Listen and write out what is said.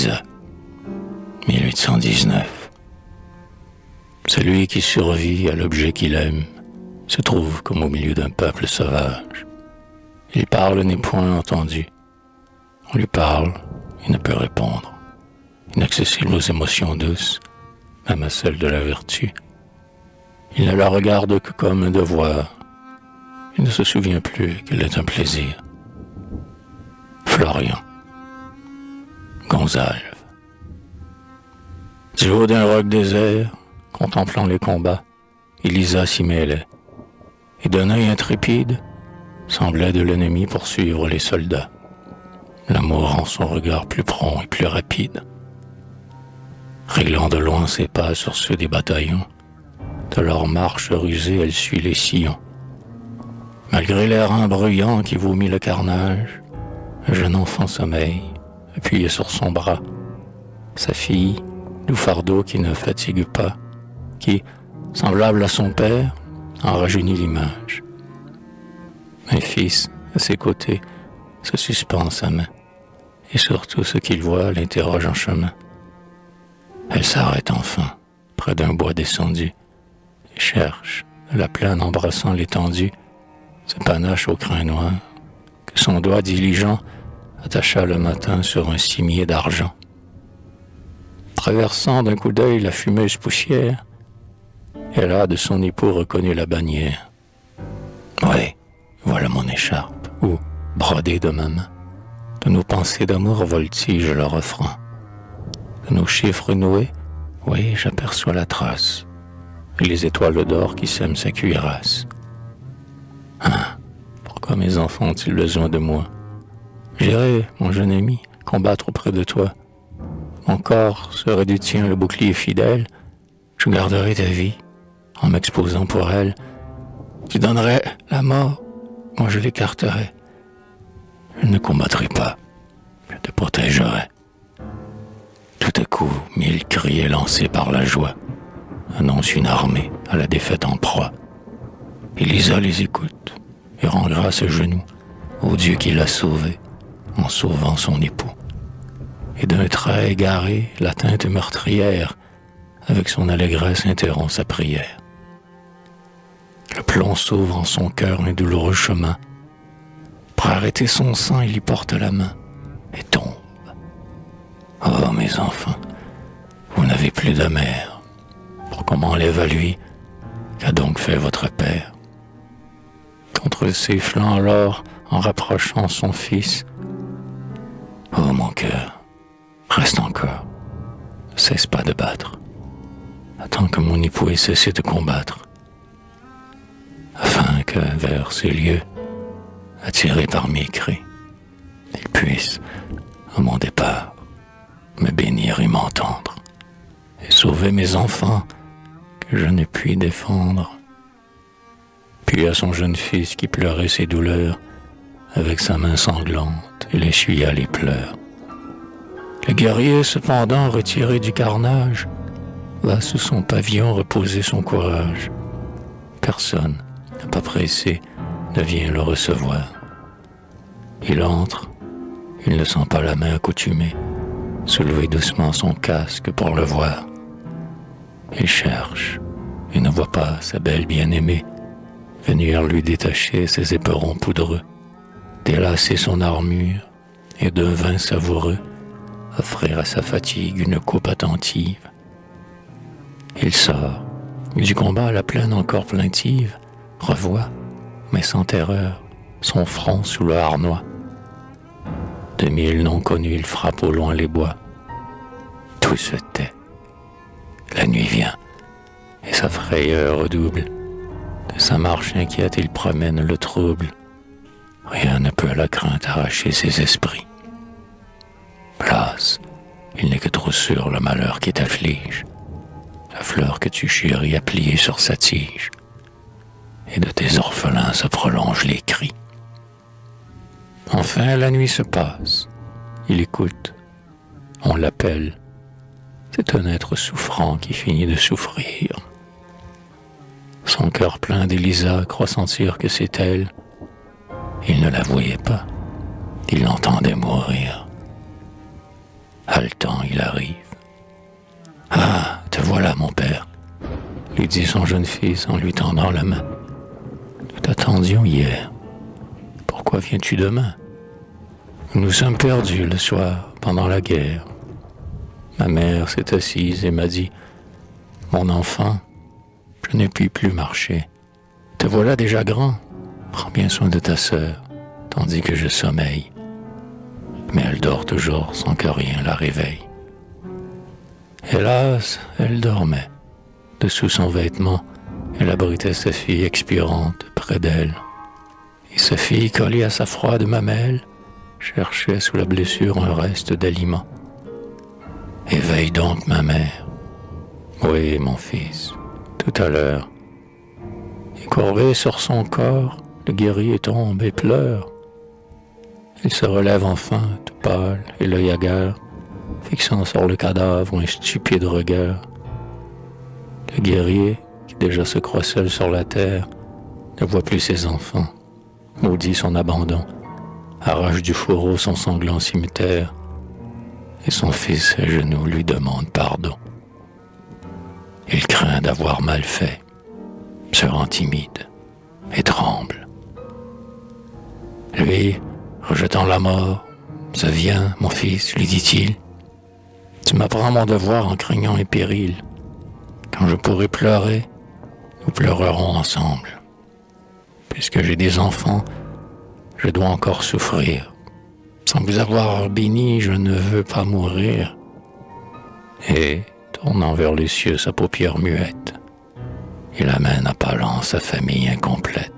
Élisa, 1819. Celui qui survit à l'objet qu'il aime se trouve comme au milieu d'un peuple sauvage. Il parle n'est point entendu. On lui parle, il ne peut répondre. Inaccessible aux émotions douces, même à celles de la vertu. Il ne la regarde que comme un devoir. Il ne se souvient plus qu'elle est un plaisir. Florian. Gonzalve. Du haut d'un roc désert, contemplant les combats, Élisa s'y mêlait, et d'un œil intrépide, semblait de l'ennemi poursuivre les soldats. L'amour rend son regard plus prompt et plus rapide. Réglant de loin ses pas sur ceux des bataillons, de leur marche rusée elle suit les sillons. Malgré l'air bruyant qui vomit le carnage, un jeune enfant sommeille, appuyé sur son bras. Sa fille, doux fardeau qui ne fatigue pas, qui, semblable à son père, en rajeunit l'image. Un fils, à ses côtés, se suspend sa main, et surtout ce qu'il voit l'interroge en chemin. Elle s'arrête enfin, près d'un bois descendu, et cherche, de la plaine embrassant l'étendue, ce panache au crin noir, que son doigt diligent attacha le matin sur un cimier d'argent. Traversant d'un coup d'œil la fumeuse poussière, elle a de son époux reconnu la bannière. Oui, voilà mon écharpe, où, brodée de ma main, de nos pensées d'amour voltige le refrain. De nos chiffres noués, oui, j'aperçois la trace, et les étoiles d'or qui sèment sa cuirasse. Ah, pourquoi mes enfants ont-ils besoin de moi? J'irai, mon jeune ami, combattre auprès de toi. Mon corps serait du tien le bouclier fidèle. Je garderai ta vie, en m'exposant pour elle. Tu donnerais la mort, moi je l'écarterai. Je ne combattrai pas, je te protégerai. Tout à coup, 1000 cris lancés par la joie annoncent une armée à la défaite en proie. Élisa les écoute et rend grâce à genoux au Dieu qui l'a sauvée en sauvant son époux. Et d'un trait égaré, la teinte meurtrière, avec son allégresse interrompt sa prière. Le plomb s'ouvre en son cœur un douloureux chemin. Pour arrêter son sang, il y porte la main et tombe. Oh, mes enfants, vous n'avez plus de mère. Pour comment l'évaluer? Qu'a donc fait votre père? Contre ses flancs alors, en rapprochant son fils, oh mon cœur, reste encore, ne cesse pas de battre. Attends que mon époux ait cessé de combattre, afin que vers ces lieux, attiré par mes cris, il puisse, à mon départ, me bénir et m'entendre, et sauver mes enfants que je ne puis défendre. Puis à son jeune fils qui pleurait ses douleurs, avec sa main sanglante, il essuya les pleurs. Le guerrier, cependant, retiré du carnage, va sous son pavillon reposer son courage. Personne, pas pressé, ne vient le recevoir. Il entre, il ne sent pas la main accoutumée, soulever doucement son casque pour le voir. Il cherche, et ne voit pas sa belle bien-aimée venir lui détacher ses éperons poudreux, délasser son armure, et d'un vin savoureux, offrir à sa fatigue une coupe attentive. Il sort, et du combat à la plaine encore plaintive, revoit, mais sans terreur, son front sous le harnois. De 1000 noms connus, il frappe au loin les bois. Tout se tait. La nuit vient, et sa frayeur redouble. De sa marche inquiète, il promène le trouble. Rien ne peut à la crainte arracher ses esprits. Place, il n'est que trop sûr le malheur qui t'afflige. La fleur que tu chéris a plié sur sa tige. Et de tes orphelins se prolongent les cris. Enfin, la nuit se passe. Il écoute. On l'appelle. C'est un être souffrant qui finit de souffrir. Son cœur plein d'Élisa croit sentir que c'est elle. Il ne la voyait pas. Il l'entendait mourir. Haletant, il arrive. « Ah, te voilà, mon père !» lui dit son jeune fils en lui tendant la main. « Nous t'attendions hier. Pourquoi viens-tu demain? Nous nous sommes perdus le soir pendant la guerre. » Ma mère s'est assise et m'a dit « Mon enfant, je ne puis plus marcher. Te voilà déjà grand. Prends bien soin de ta sœur, tandis que je sommeille. » Mais elle dort toujours sans que rien la réveille. Hélas, elle dormait. Dessous son vêtement, elle abritait sa fille expirante près d'elle. Et sa fille, collée à sa froide mamelle, cherchait sous la blessure un reste d'aliment. Éveille donc ma mère. Oui, mon fils, tout à l'heure. Et courbé sur son corps, le guerrier tombe et pleure. Il se relève enfin, tout pâle et l'œil hagard, fixant sur le cadavre un stupide regard. Le guerrier, qui déjà se croit seul sur la terre, ne voit plus ses enfants, maudit son abandon, arrache du fourreau son sanglant cimetière, et son fils à genoux lui demande pardon. Il craint d'avoir mal fait, se rend timide et tremble. Lui, rejetant la mort, « Ça vient, mon fils, lui dit-il. Tu m'apprends mon devoir en craignant les périls. Quand je pourrai pleurer, nous pleurerons ensemble. Puisque j'ai des enfants, je dois encore souffrir. Sans vous avoir béni, je ne veux pas mourir. » Et, tournant vers les cieux sa paupière muette, il amène à Palan sa famille incomplète.